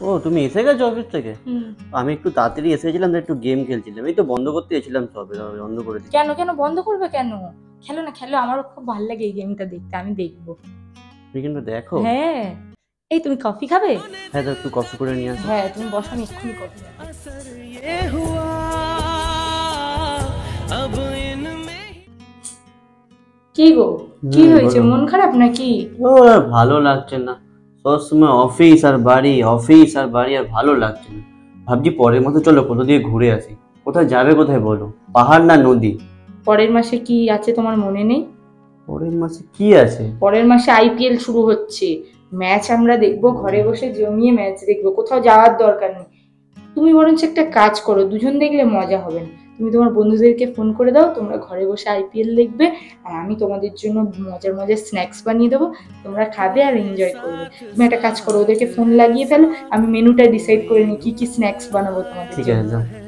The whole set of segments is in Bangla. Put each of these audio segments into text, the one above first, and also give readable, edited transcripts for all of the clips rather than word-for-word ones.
ও তুমি এসে গেছো অফিস থেকে? আমি একটু তাড়াতাড়ি এসেছিলাম, একটু গেম খেলছিলাম, এই তো বন্ধ করতে এসেছিলাম সবে, বন্ধ করে দিই। কেন কেন বন্ধ করবে কেন? খেলো না, খেলো, আমারও খুব ভালো লাগে এই গেমটা দেখতে, আমি দেখবো। তুমি কিন্তু দেখো। হ্যাঁ। এই তুমি কফি খাবে? হ্যাঁ তো একটু কফি করে নিয়ে আসো। হ্যাঁ তুমি বসো, আমি এক্ষুনি কফি খাবো। কি গো, কি হয়েছে, মন খারাপ নাকি? ও ভালো লাগছে না, সবসময় অফিস আর বাড়ি অফিস আর বাড়ি, আর ভালো লাগছে না। ভাবছি পরের মাসে চলো কোথা দিয়ে ঘুরে আসি। কোথায় যাবে, কোথায় বলো, পাহাড় না নদী? পরের মাসে কি আছে তোমার মনে নেই? পরের মাসে কি আছে? পরের মাসে আইপিএল শুরু হচ্ছে, ম্যাচ আমরা দেখবো, ঘরে বসে জমিয়ে ম্যাচ দেখবো, কোথাও যাওয়ার দরকার নেই। তুমি বরঞ্চ একটা কাজ করো, দুজন দেখলে মজা হবে না, তুমি তোমার বন্ধুদেরকে ফোন করে দাও, তোমরা ঘরে বসে আইপিএল দেখবে, আর আমি তোমাদের জন্য মজার মজার স্ন্যাক্স বানিয়ে দেবো, তোমরা খাবে আর এনজয় করবে। তুমি একটা কাজ করো, ওদেরকে ফোন লাগিয়ে ফেলো, আমি মেনুটা ডিসাইড করে নিই কি কি স্ন্যাক্স বানাবো তোমাদের ঠিক জন্য। আছে।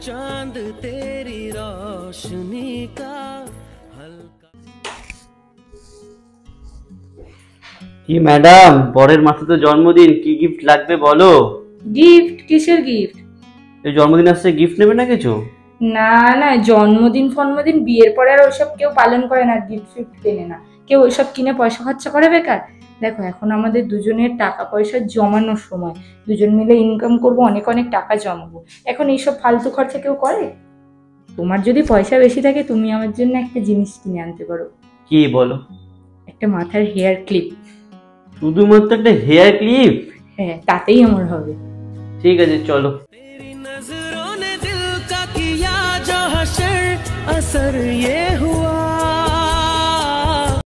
चांद तेरी रोशनी का हल्का। কি ম্যাডাম, পরের মাসে তো জন্মদিন, কি গিফট লাগবে বলো? গিফট? কিসের গিফট? এই জন্মদিন আসছে, গিফট নেবে না কিছু? না না, জন্মদিন ফন্মদিন বিয়ের পরে আর ওইসব কেউ পালন করে না, গিফট ফিফট কেনে না কেউ, ওইসব কিনে পয়সা খরচা করে বেকার। দেখো এখন আমাদের দুজনের টাকা পয়সা জমানোর সময়, দুজন মিলে ইনকাম করব, অনেক অনেক টাকা জমাবো, এখন এইসব ফালতু খরচা কেউ করে? তোমার যদি পয়সা বেশি থাকে তুমি আমার জন্য একটা জিনিস কিনে আনতে পারো। কি বলো? একটা মাথার হেয়ার ক্লিপ। শুধুমাত্র একটা হেয়ার ক্লিপ? হ্যাঁ, তাতেই আমার হবে। ঠিক আছে চলো। तेरी नजरों ने दिल का किया जो हशर, असर ये हुआ